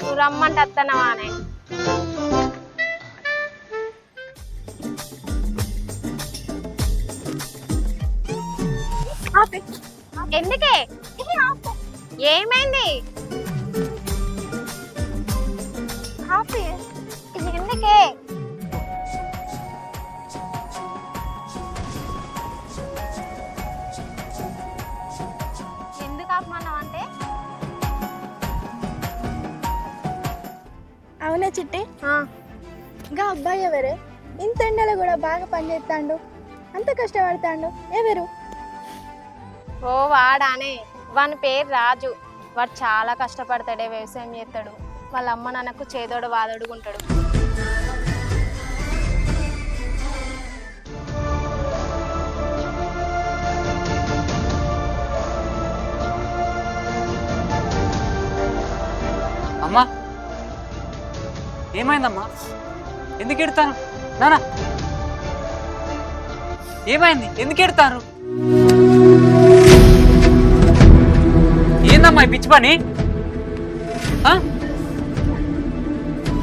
నువ్వు రమ్మంటే అత్తనవానే. ఎందుకే? ఏమైంది? ఎందుకే? ఎందుకు ఆపమన్నావు అంటే? అవునా చిట్టి, ఇంకా అబ్బాయి ఎవరే? ఇంత ఎండలో కూడా బాగా పనిచేస్తాడు, అంత కష్టపడతాడు ఎవరు? ఓ వాడానే, వాని పేరు రాజు. వాడు చాలా కష్టపడతాడే, వ్యవసాయం చేస్తాడు. వాళ్ళ అమ్మ నాన్నకు చేదోడు వాదోడుగుంటాడు. అమ్మా ఏమైందమ్మా? ఎందుకు ఎడతాను నానా? ఏమైంది? ఎందుకు ఎడతారు? ఏందమ్మా ఈ పిచ్చి పని?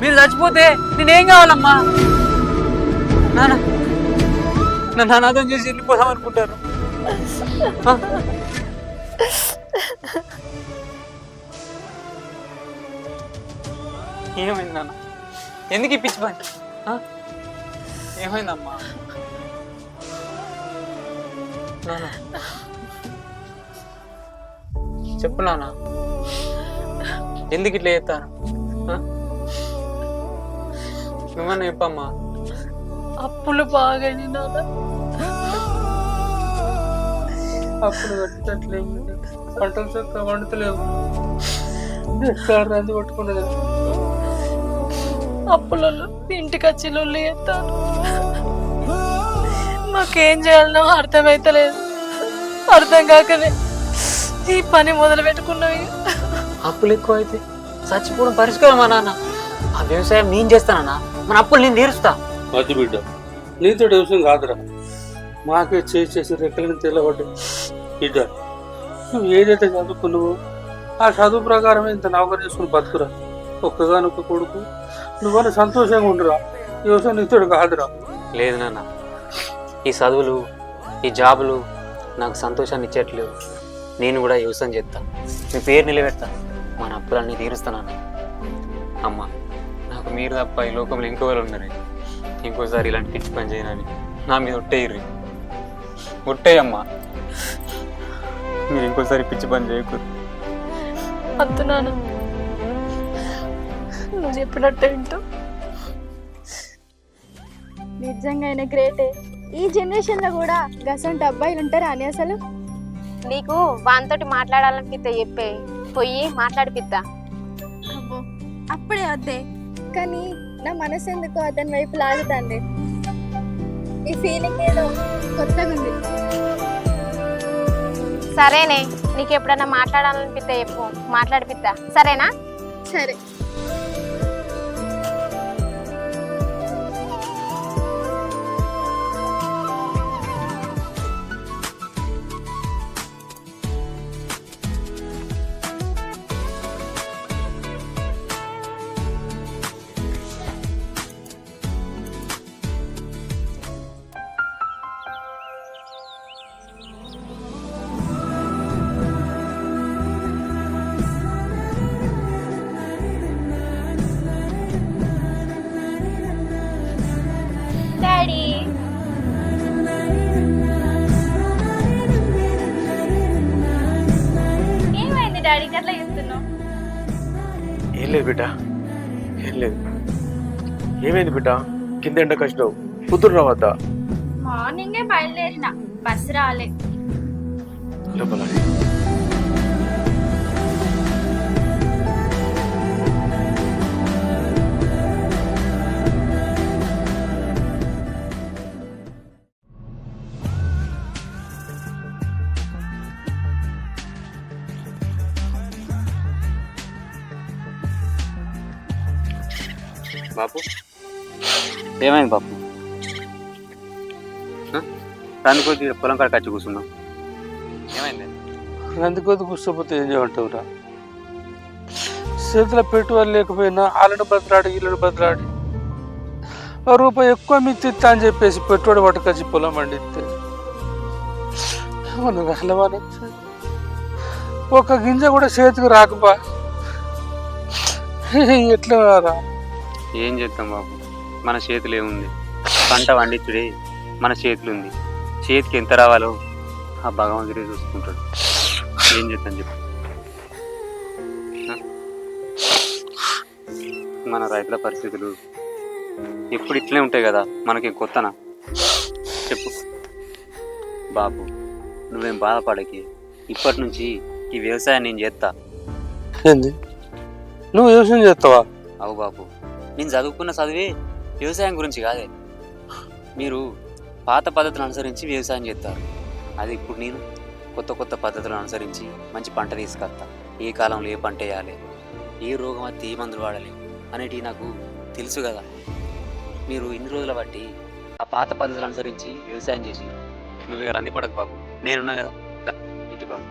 మీరు చచ్చిపోతే నేనేం కావాలమ్మా? నానా నన్ను అనాథం చేసి వెళ్ళిపోదాం అనుకుంటారు. ఏమైంది నాన్న? ఎందుకు ఈ పిచ్చి పని? ఏమైందమ్మా? నాన్న చెప్పు నాన్న, ఎందుకు ఇట్లా చేస్తాను? నువ్వన్నా చెప్పమ్మా. అప్పులు బాగాని నాన్న, అప్పులు కట్టట్లేవు, పంటలు చక్క వండుతలేవు, రంది పట్టుకున్నది. అప్పులలో ఇంటికి వచ్చి లొల్లి చేస్తాను. మాకేం చేయాలనో అర్థమైతలేదు. అర్థం కాకనే ఈ పని మొదలు పెట్టుకున్నవి. అప్పులు ఎక్కువ అయితే చచ్చిపోవడం పరిష్కారం మా నాన్న. ఆ వ్యవసాయం నేను చేస్తానన్నా, మన అప్పులు నేను తీరుస్తా. అది బిడ్డ, నీతో వ్యవసాయం కాదురా, మాకే చేసి రెక్కలని తెల్లబడ్డాయి. బిడ్డ, నువ్వు ఏదైతే చదువుకున్నావో ఆ చదువు ప్రకారం ఇంత నౌకరు చేసుకుని బతుకురా. ఒక్కగానొక్క కొడుకు, నువ్వన్న సంతోషంగా ఉండురా. వ్యవసాయం నీతో కాదురా. లేదు నాన్న, ఈ చదువులు ఈ జాబులు నాకు సంతోషాన్ని ఇచ్చేట్లేవు. నేను కూడా వ్యవసాయం చేస్తాను, మీ పేరు నిలబెడతా, మన అప్పులన్నీ తీరుస్తానన్న. అమ్మ, నాకు మీరు తప్ప ఈ లోకంలో ఇంకోవారు ఉన్నారు. ఇంకోసారి ఇలాంటి పిచ్చి పని చేయనని నా మీద ఒట్టేయ్యి. ఒట్టేయమ్మా, మీరు ఇంకోసారి పిచ్చి పని చేయకూడదు. వద్దు నాన్న, నువ్వు చెప్పినట్టే వింటూ. నిజంగా ఆయన గ్రేటే. ఈ జనరేషన్ లో కూడా గసంటి అబ్బాయిలు ఉంటారా అని అసలు? నీకు వానితోటి మాట్లాడాలనిపిస్తే చెప్పే, పోయి మాట్లాడిపిద్దా. అబ్బో, అప్పుడే వద్దే. కానీ నా మనసు ఎందుకో అతని వైపు లాగుతాండి. ఈ ఫీలింగ్ ఏదో కొత్తగా ఉంది. సరేనే, నీకు ఎప్పుడన్నా మాట్లాడాలనిపిస్తే చెప్పు, మాట్లాడిపిద్దా. సరేనా? సరే. ఏమైంది డాడీ అట్లా చెప్తున్నావు? ఏం లేదు బిడ్డ, ఏం లేదు. ఏమైంది బిడ్డ? కింద ఎండ కష్టం, పొద్దున్న రావద్దా? మార్నింగే బయలుదేరిన, బస్ రాలే. లోపల బాపు ఏమైంది బాపు? రందుకొద్ది పొలం కాడ కచ్చి కూర్చున్నాం, ఏమైంది? అందుకొద్ది కూర్చోపోతే ఏం చేయమంటావురా? చేతిలో పెట్టుబడి లేకపోయినా వాళ్ళని బతలాడి వీళ్ళని బతలాడి రూపాయి ఎక్కువ మిత్తిస్తా అని చెప్పేసి పెట్టుబడి పట్టుకొచ్చి పొలం పండిస్తే ఒక గింజ కూడా చేతికి రాకపో ఎట్లా రా? ఏం చేద్దాం బాబు, మన చేతులు ఏముంది? పంట పండించుడే మన చేతులు ఉంది. చేతికి ఎంత రావాలో ఆ భగవంతుడే చూసుకుంటాడు. ఏం చేద్దాం చెప్పు. మన రైతుల పరిస్థితులు ఎప్పుడు ఇట్లనే ఉంటాయి కదా, మనకి కొత్తనా చెప్పు బాబు. నువ్వేం బాధపడకి, ఇప్పటి నుంచి ఈ వ్యవసాయం నేను చేస్తా. ఏంది నువ్వు వ్యవసాయం చేస్తావా? అవు బాబు, నేను చదువుకున్న చదివే వ్యవసాయం గురించి కాదే. మీరు పాత పద్ధతులను అనుసరించి వ్యవసాయం చేస్తారు, అది ఇప్పుడు నేను కొత్త కొత్త పద్ధతులను అనుసరించి మంచి పంట తీసుకొస్తా. ఏ కాలంలో ఏ పంట వేయాలి, ఏ రోగం వస్తే ఏ మందులు వాడాలి అనేటివి నాకు తెలుసు కదా. మీరు ఇన్ని రోజుల బట్టి ఆ పాత పద్ధతులు అనుసరించి వ్యవసాయం చేసి నువ్వు రంది పడక బాబు, నేనున్నా కదా. ఇంటి బాబు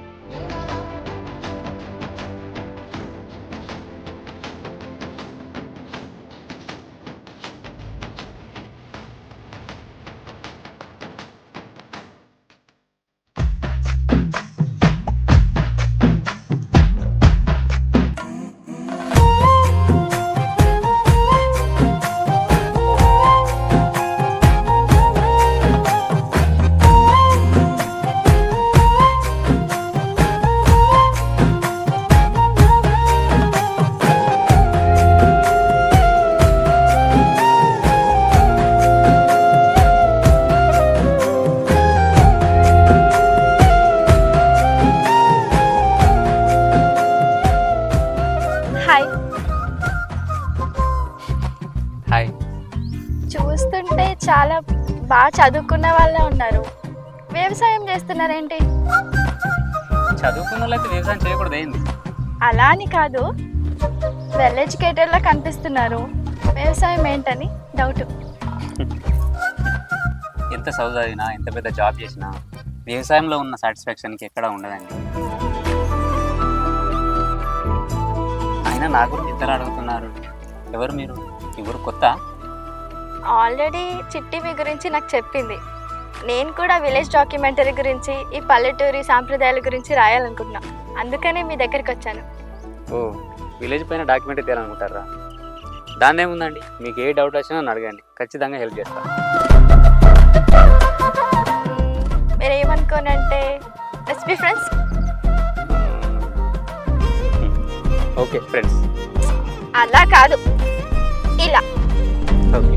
హాయ్. హాయ్. చూస్తుంటే చాలా బాగా చదువుకున్న వాళ్ళే ఉన్నారు, వ్యవసాయం చేస్తున్నారేంటి? చదువుకున్న వాళ్ళైతే వ్యవసాయం చేయకూడదు ఏంది? అలా అని కాదు, వెల్ ఎడ్యుకేటెడ్లా కనిపిస్తున్నారు, వ్యవసాయం ఏంటని డౌట్. ఎంత చదువు చదివినా ఎంత పెద్ద జాబ్ చేసినా వ్యవసాయంలో ఉన్న సాటిస్ఫాక్షన్కి ఎక్కడా ఉండదండి. అయినా నా గురించి ఇద్దరు అడుగుతున్నారు, ఎవరు మీరు? ఎవరు కొత్త? ఆల్రెడీ చిట్టి మీ గురించి నాకు చెప్పింది. నేను కూడా విలేజ్ డాక్యుమెంటరీ గురించి, ఈ పల్లెటూరి సాంప్రదాయాల గురించి రాయాలనుకుంటున్నా, అందుకనే మీ దగ్గరికి వచ్చాను. ఓ, విలేజ్ పైన డాక్యుమెంటరీ తీయాలనుకుంటారా? దాన్ని ఏముందండి, మీకు ఏ డౌట్ వచ్చినా నన్ను అడగండి, ఖచ్చితంగా హెల్ప్ చేస్తాను. మీరు ఏమనుకోనంటే let's be friends. Okay friends. అలా కాదు, ఇలా. ఓకే.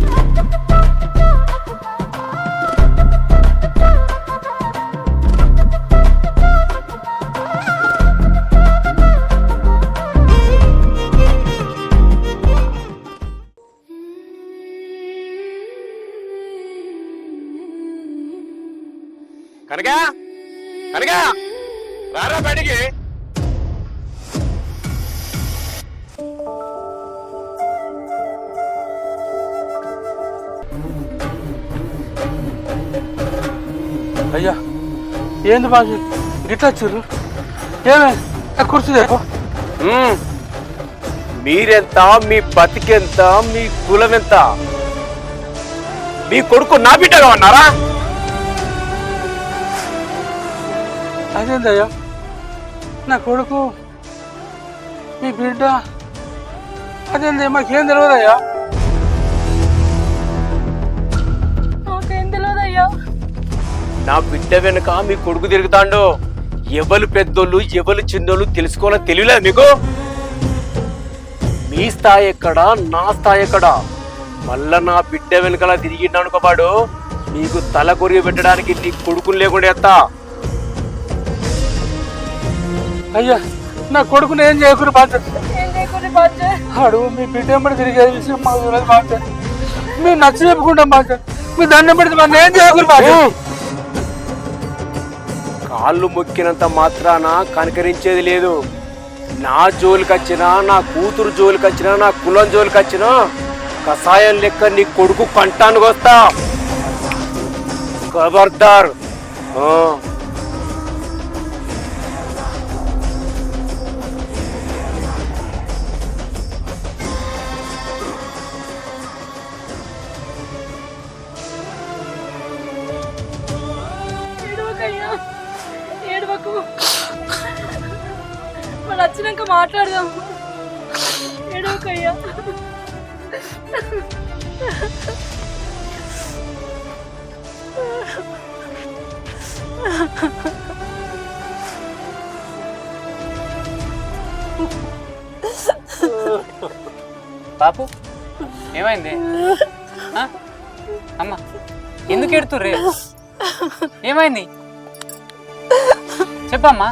కనక కనక రారా బయటికి. అయ్యా ఏంది బాజు గిట్లా వచ్చారు? ఏమే కూర్చుదేపో. మీరెంత, మీ బతికెంత, మీ కులం ఎంత? మీ కొడుకు నా బిడ్డగా ఉన్నారా? అదేందయ్యా, నా కొడుకు మీ బిడ్డ అదేంది? మాకేం తెలియదయ్యా. నాకేం తెలియదయ్యా. నా బిడ్డ వెనుక మీ కొడుకు తిరుగుతాండు. ఎవరు పెద్దోళ్ళు ఎవరు చిన్నోళ్ళు తెలుసుకోవాలని తెలియలేదు మీకు? మీ స్థాయి ఎక్కడా, నా స్థాయి ఎక్కడా? మళ్ళా నా బిడ్డ వెనుకలా తిరిగిండు అనుకోబాడు, నీకు తల కొరిగి పెట్టడానికి నీ కొడుకుని లేకుండా ఎత్తా. అయ్యా నా కొడుకుని ఏం చేయకుండా బాధ్యత. ఏం చేయకుండా బాధ్యత. అడుగు మీ బిడ్డ ఎంబడి తిరిగేది విషయం మాకు తెలియదు బాధ్యత. మీరు నచ్చ చెప్పుకుంటాం బాధ్యత. మీ దండం పెడితే మనం ఏం చేయకుండా బాధ్యత. కాళ్ళు మొక్కినంత మాత్రాన కనికరించేది లేదు. నా జోలికి వచ్చినా, నా కూతురు జోలికి వచ్చినా, నా కులం జోలికి వచ్చినా కషాయం లెక్క నీ కొడుకు కంటానికి వస్తా ఖబర్దార్. ఏడవకయ్యా, ఏడవకు. వాళ్ళు వచ్చినాక మాట్లాడదాం. ఏడవకయ్యా. బాపు ఏమైంది? ఆ? అమ్మ ఎందుకు ఎడుతుర్రే? ఏమైంది చెప్పమ్మా.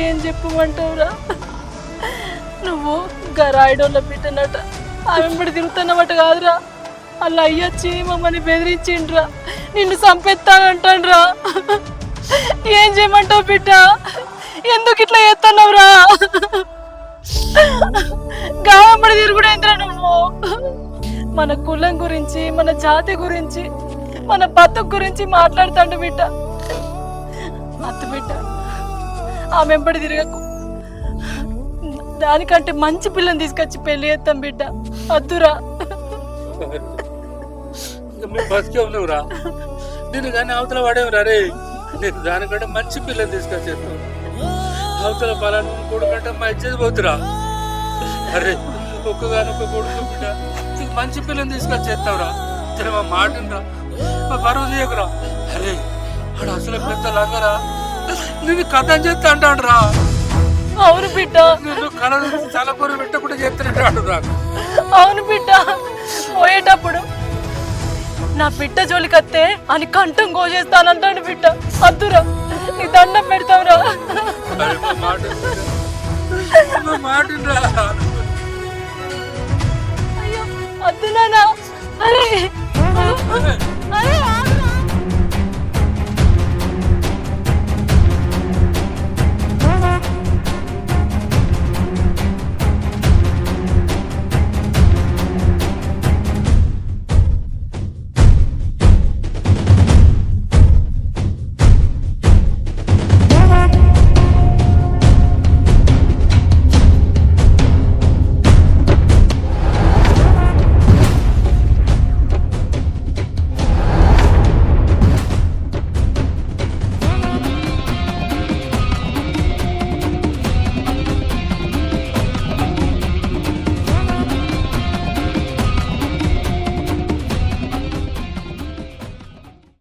ఏం చెప్పమంటావురా? నువ్వు గరాయిడోళ్ళ బిడ్డనట, ఆమె తిరుగుతున్నమాట కాదురా. అలా అయ్యొచ్చి మమ్మల్ని బెదిరించిండ్రా, నిన్ను చంపేస్తానంటాన్రా. ఏం చేయమంటావు బిడ్డ? ఎందుకు ఇట్లా చేస్తున్నావురా? గావమ్మడి తిరుగుడేంద్రా నువ్వు? మన కులం గురించి, మన జాతి గురించి, మన బతుకు గురించి మాట్లాడుతాడు బిడ్డ. అత్త బిడ్డ, ఆమె వెంబడి తిరగకు. దానికంటే మంచి పిల్లని తీసుకొచ్చి పెళ్లి చేస్తాం బిడ్డ. అద్దురా. మేము బతికే ఉన్నావురా, నేను కానీ అవతల పడేవురా రే. నేను దానికంటే మంచి పిల్లని తీసుకొచ్చేస్తాను. అవతల పలాను కొడుకంటే మా ఇచ్చేది పోతురా. అరే ఒక్కగానొక్క కొడుకు బిడ్డ, నీకు మంచి పిల్లని తీసుకొచ్చేస్తావురా. సరే మా మాటరా, మా బరువు తీయకురా. అరే వాడు అసలు పెద్ద లంగరా, నేను కథ చేస్తా అంటాడు రా. అవును బిడ్డ, నేను కళ చాలా కూర పెట్టకుండా చేస్తానంటాడు రా. అవును బిడ్డ. పోయేటప్పుడు నా బిడ్డ జోలికత్తే అని కంఠం కోసేస్తానంటాడు బిడ్డ. అద్దురా, నీ దండ